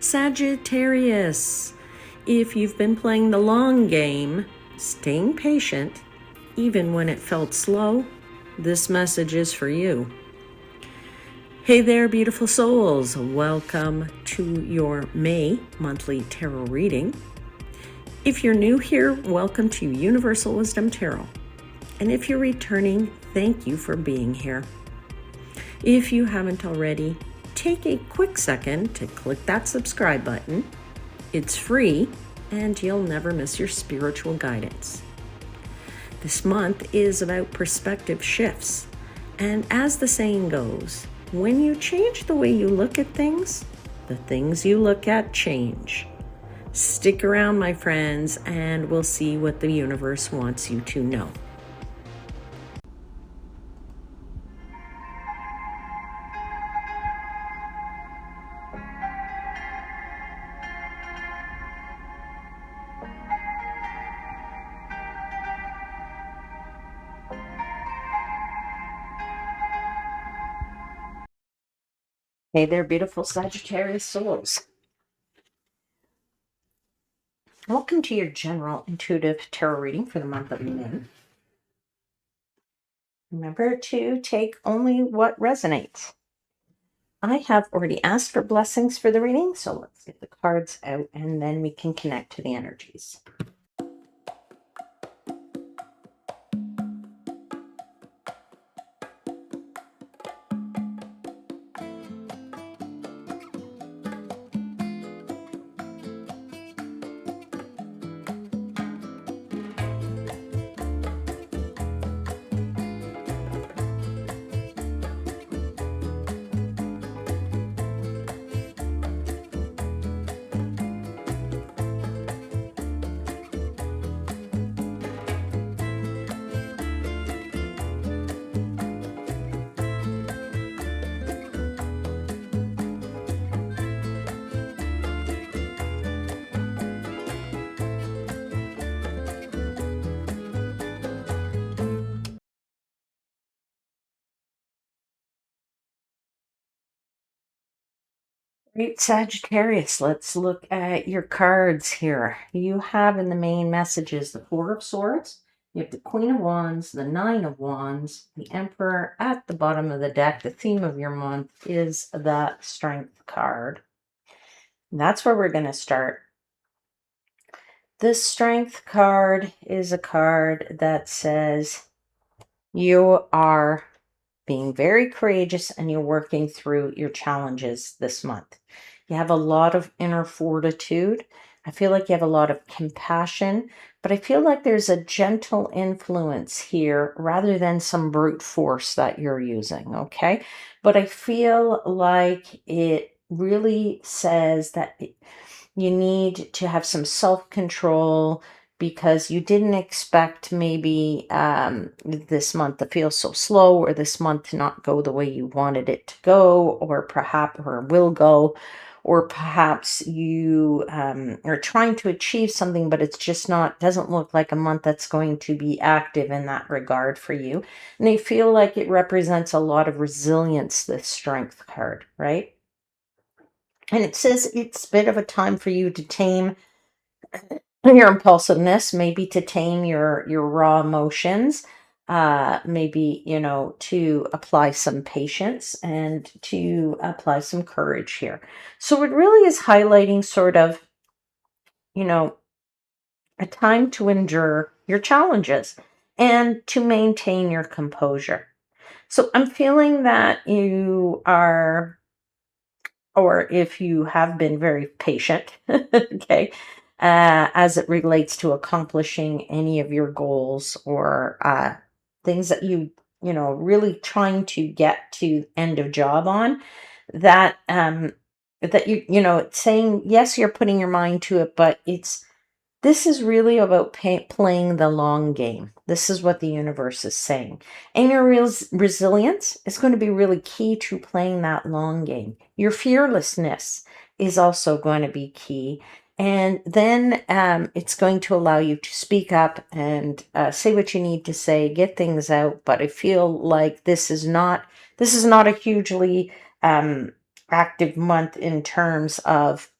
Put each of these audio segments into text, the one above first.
Sagittarius, if you've been playing the long game, staying patient, even when it felt slow, this message is for you. Hey there, beautiful souls. Welcome to your May monthly tarot reading. If you're new here, welcome to Universal Wisdom Tarot. And if you're returning, thank you for being here. If you haven't already, take a quick second to click that subscribe button. It's free, and you'll never miss your spiritual guidance. This month is about perspective shifts. And as the saying goes, when you change the way you look at things, the things you look at change. Stick around, my friends, and we'll see what the universe wants you to know. Hey there, beautiful Sagittarius souls. Welcome to your general intuitive tarot reading for the month of May. Remember to take only what resonates. I have already asked for blessings for the reading, so let's get the cards out and then we can connect to the energies. Great, Sagittarius, let's look at your cards here. You have in the main messages the Four of Swords, you have the Queen of Wands, the Nine of Wands, the Emperor at the bottom of the deck. The theme of your month is the Strength card. And that's where we're going to start. The Strength card is a card that says you are being very courageous and you're working through your challenges this month. You have a lot of inner fortitude. I feel like you have a lot of compassion, but I feel like there's a gentle influence here rather than some brute force that you're using, okay? But I feel like it really says that you need to have some self-control because you didn't expect maybe this month to feel so slow, or this month to not go the way you wanted it to go, or perhaps, or will go, or perhaps you are trying to achieve something, but it's just not, doesn't look like a month that's going to be active in that regard for you. And I feel like it represents a lot of resilience, this Strength card, right? And it says it's a bit of a time for you to tame your impulsiveness, maybe to tame your raw emotions, maybe, to apply some patience and to apply some courage here. So it really is highlighting sort of, a time to endure your challenges and to maintain your composure. So I'm feeling that you are, or if you have been very patient, okay, as it relates to accomplishing any of your goals, or things that really trying to get to end of job on, that that it's saying yes, you're putting your mind to it, but this is really about playing the long game. This is what the universe is saying. And your resilience is going to be really key to playing that long game. Your fearlessness is also going to be key. And then it's going to allow you to speak up and say what you need to say, get things out. But I feel like this is not a hugely active month in terms of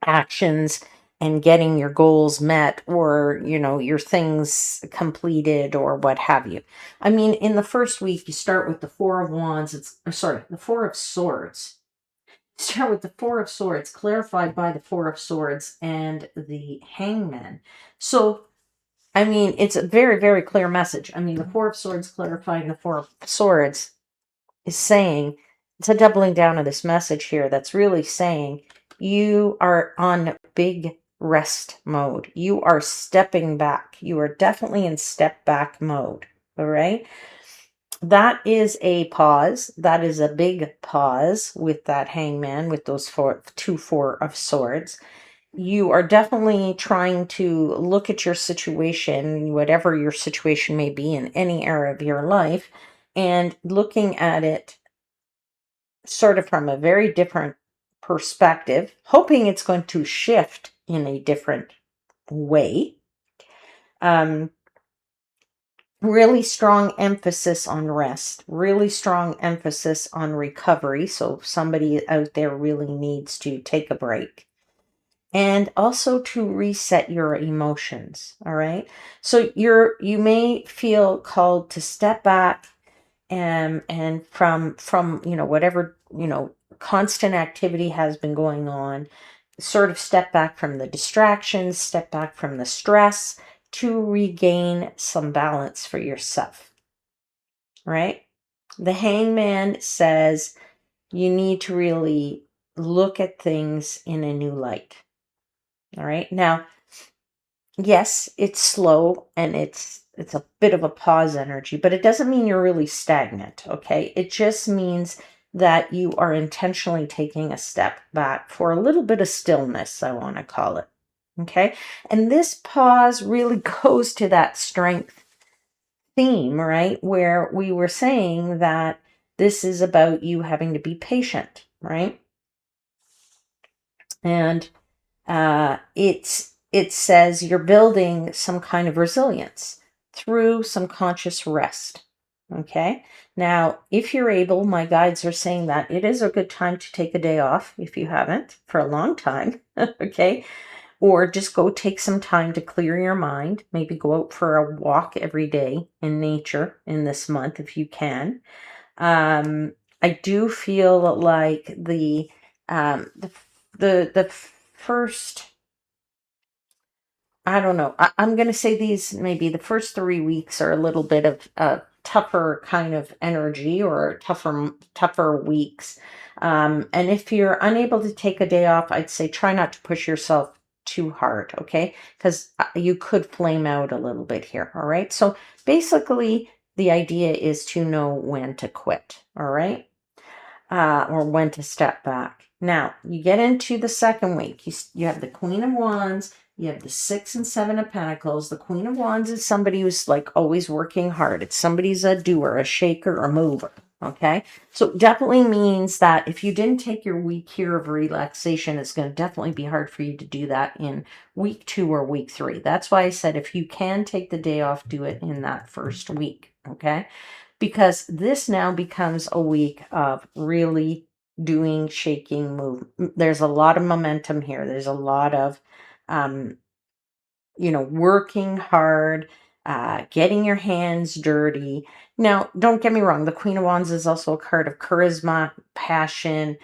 actions and getting your goals met, or your things completed, or what have you. I mean, in the first week you start with the Four of Wands. The Four of Swords. Start with the Four of Swords, clarified by the Four of Swords and the Hangman. So I mean, it's a very, very clear message. I mean, the Four of Swords clarifying the Four of Swords is saying, it's a doubling down of this message here that's really saying you are on big rest mode. You are stepping back. You are definitely in step back mode. All right. That is a pause. That is a big pause with that Hangman, with those Four of Swords. You are definitely trying to look at your situation, whatever your situation may be in any area of your life, and looking at it sort of from a very different perspective, hoping it's going to shift in a different way. Um, really strong emphasis on rest, really strong emphasis on recovery. So if somebody out there really needs to take a break, and also to reset your emotions. All right. So you may feel called to step back and from whatever constant activity has been going on, sort of step back from the distractions, step back from the stress, to regain some balance for yourself. Right. The Hangman says you need to really look at things in a new light. All right. Now, yes, it's slow and it's a bit of a pause energy, but it doesn't mean you're really stagnant, okay? It just means that you are intentionally taking a step back for a little bit of stillness, I want to call it. Okay? And this pause really goes to that strength theme, right? Where we were saying that this is about you having to be patient, right? And it says you're building some kind of resilience through some conscious rest. Okay. Now, if you're able, my guides are saying that it is a good time to take a day off if you haven't for a long time. Okay. Or just go take some time to clear your mind. Maybe go out for a walk every day in nature in this month if you can. I do feel like the first, I don't know. I'm going to say these, maybe the first 3 weeks are a little bit of tougher kind of energy, or tougher weeks. And if you're unable to take a day off, I'd say try not to push yourself too hard, okay? Because you could flame out a little bit here, all right? So basically, the idea is to know when to quit, all right? Or when to step back. Now, you get into the second week. You have the Queen of Wands, you have the Six and Seven of Pentacles. The Queen of Wands is somebody who's like always working hard. It's somebody's a doer, a shaker, a mover. Okay. So it definitely means that if you didn't take your week here of relaxation, it's going to definitely be hard for you to do that in week 2 or week 3. That's why I said if you can take the day off, do it in that first week. Okay. Because this now becomes a week of really doing shaking move. There's a lot of momentum here. There's a lot of um, working hard, getting your hands dirty. Now, don't get me wrong, the Queen of Wands is also a card of charisma, passion,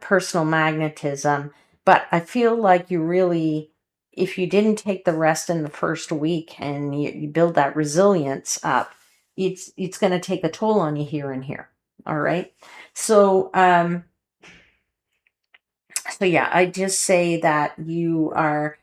personal magnetism. But I feel like you really, if you didn't take the rest in the first week and you build that resilience up, it's going to take a toll on you here and here. All right. So, so yeah, I just say that you are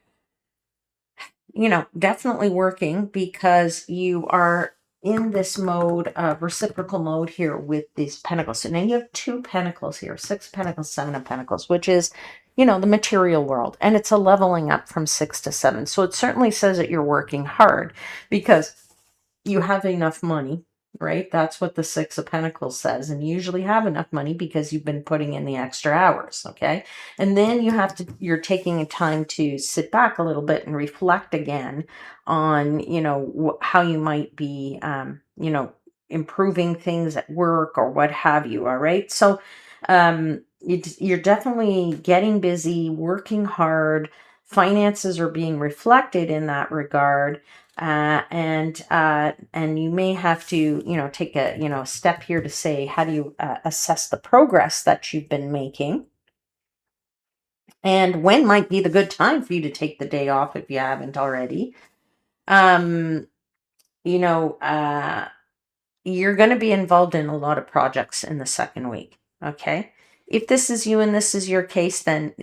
definitely working because you are in this mode of reciprocal mode here with these pentacles. So now you have 2 pentacles here, 6 pentacles, 7 of pentacles, which is, the material world. And it's a leveling up from 6 to 7. So it certainly says that you're working hard because you have enough money, right? That's what the Six of Pentacles says. And you usually have enough money because you've been putting in the extra hours, okay? And then you're taking a time to sit back a little bit and reflect again on, how you might be, improving things at work or what have you, all right? So You're definitely getting busy, working hard. Finances are being reflected in that regard. And you may have to, take a, step here to say, how do you assess the progress that you've been making? And when might be the good time for you to take the day off if you haven't already? Um, you know, uh, you're going to be involved in a lot of projects in the second week. Okay. If this is you and this is your case, then,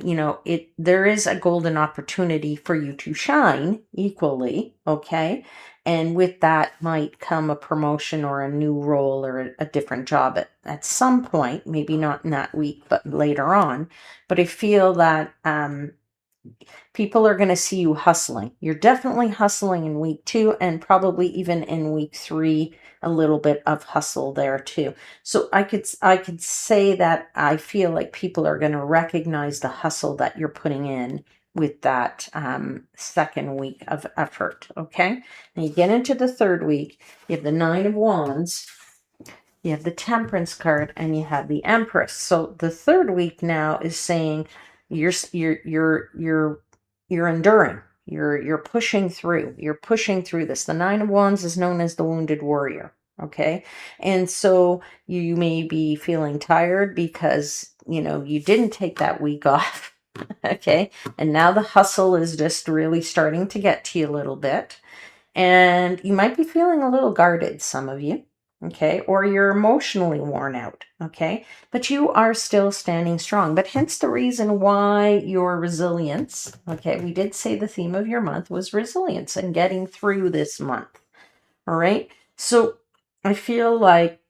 there is a golden opportunity for you to shine equally. Okay. And with that might come a promotion or a new role or a different job at some point, maybe not in that week, but later on. But I feel that, people are going to see you hustling. You're definitely hustling in week 2, and probably even in week 3, a little bit of hustle there too. So I could say that I feel like people are going to recognize the hustle that you're putting in with that second week of effort. Okay. And you get into the third week, you have the 9 of Wands, you have the Temperance card, and you have the Empress. So the third week now is saying you're enduring. You're pushing through. You're pushing through this. The 9 of Wands is known as the wounded warrior. Okay. And so you may be feeling tired because, you didn't take that week off. Okay. And now the hustle is just really starting to get to you a little bit. And you might be feeling a little guarded, some of you, okay, or you're emotionally worn out, okay, but you are still standing strong. But hence the reason why your resilience, okay, we did say the theme of your month was resilience and getting through this month, all right. So I feel like,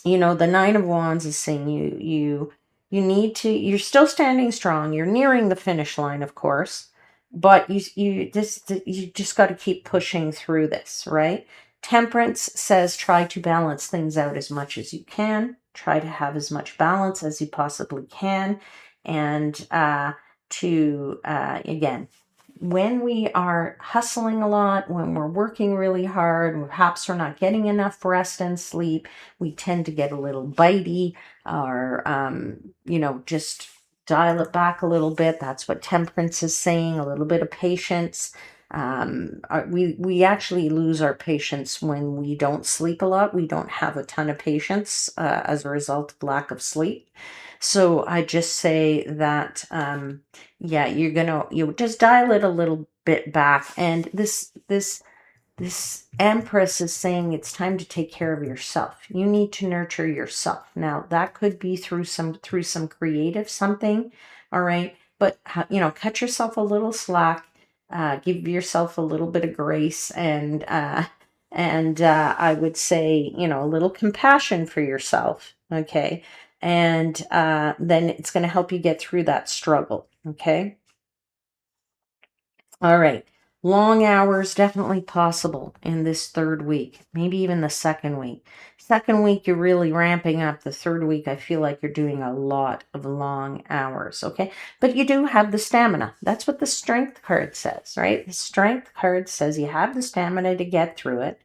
the 9 of Wands is saying you need to, you're still standing strong, you're nearing the finish line, of course, but you just got to keep pushing through this, right? Temperance says try to balance things out as much as you can, try to have as much balance as you possibly can, and to again, when we are hustling a lot, when we're working really hard, perhaps we're not getting enough rest and sleep, we tend to get a little bitey, or, just dial it back a little bit. That's what Temperance is saying, a little bit of patience. We actually lose our patience when we don't sleep a lot. We don't have a ton of patience as a result of lack of sleep. So I just say that, yeah, you just dial it a little bit back. And this Empress is saying it's time to take care of yourself. You need to nurture yourself. Now that could be through some creative something, all right. But cut yourself a little slack, give yourself a little bit of grace, and I would say, a little compassion for yourself, okay. And then it's going to help you get through that struggle, okay. All right. Long hours definitely possible in this third week, maybe even the second week. Second week, you're really ramping up. The third week, I feel like you're doing a lot of long hours, okay? But you do have the stamina. That's what the Strength card says, right? The Strength card says you have the stamina to get through it,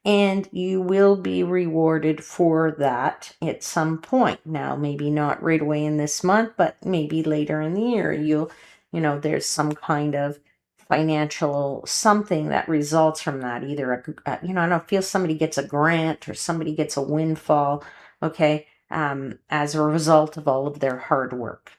and you will be rewarded for that at some point. Now, maybe not right away in this month, but maybe later in the year, there's some kind of financial something that results from that. Either I don't feel somebody gets a grant or somebody gets a windfall, okay, as a result of all of their hard work.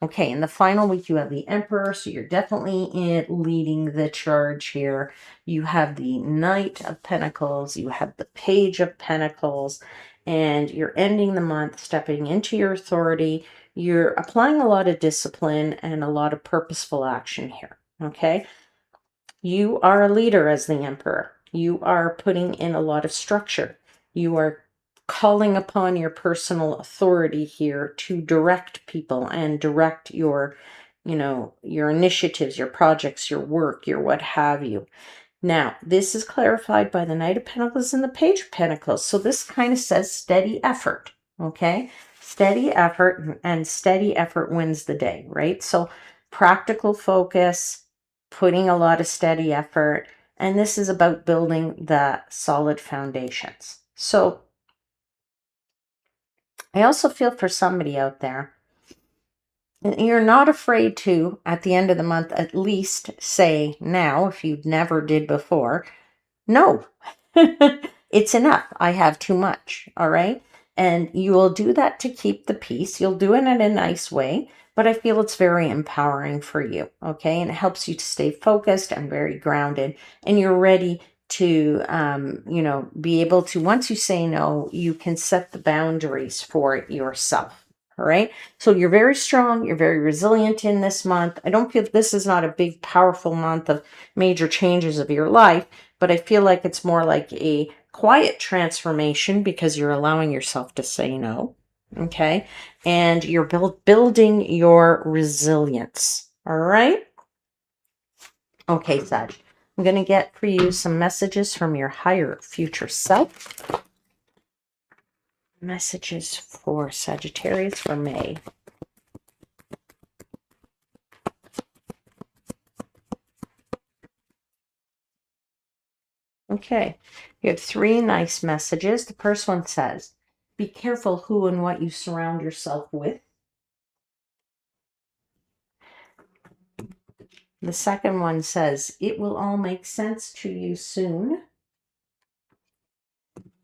Okay, in the final week, you have the Emperor, so you're definitely leading the charge here. You have the Knight of Pentacles, you have the Page of Pentacles, and you're ending the month stepping into your authority. You're applying a lot of discipline and a lot of purposeful action here, okay? You are a leader as the Emperor. You are putting in a lot of structure. You are calling upon your personal authority here to direct people and direct your initiatives, your projects, your work, your what have you. Now, this is clarified by the Knight of Pentacles and the Page of Pentacles. So this kind of says steady effort, okay? Steady effort, and steady effort wins the day, right? So practical focus, putting a lot of steady effort, and this is about building the solid foundations. So I also feel for somebody out there, you're not afraid to, at the end of the month, at least say now, if you never did before, no, it's enough. I have too much. All right. And you will do that to keep the peace. You'll do it in a nice way, but I feel it's very empowering for you. Okay. And it helps you to stay focused and very grounded, and you're ready to, be able to, once you say no, you can set the boundaries for yourself. All right. So you're very strong. You're very resilient in this month. I don't feel this is not a big, powerful month of major changes of your life, but I feel like it's more like a quiet transformation because you're allowing yourself to say no. Okay. And you're building your resilience. All right. Okay, Sag. I'm going to get for you some messages from your higher future self. Messages for Sagittarius for May. Okay, you have 3 nice messages. The first one says, be careful who and what you surround yourself with. The second one says, it will all make sense to you soon.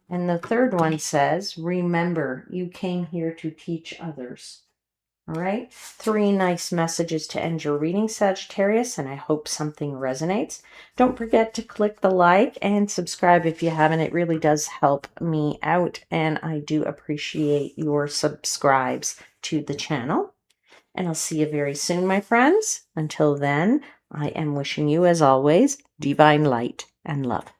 And the third one says, remember, you came here to teach others. All right, 3 nice messages to end your reading, Sagittarius, and I hope something resonates. Don't forget to click the like and subscribe if you haven't. It really does help me out, and I do appreciate your subscribes to the channel. And I'll see you very soon, my friends. Until then, I am wishing you, as always, divine light and love.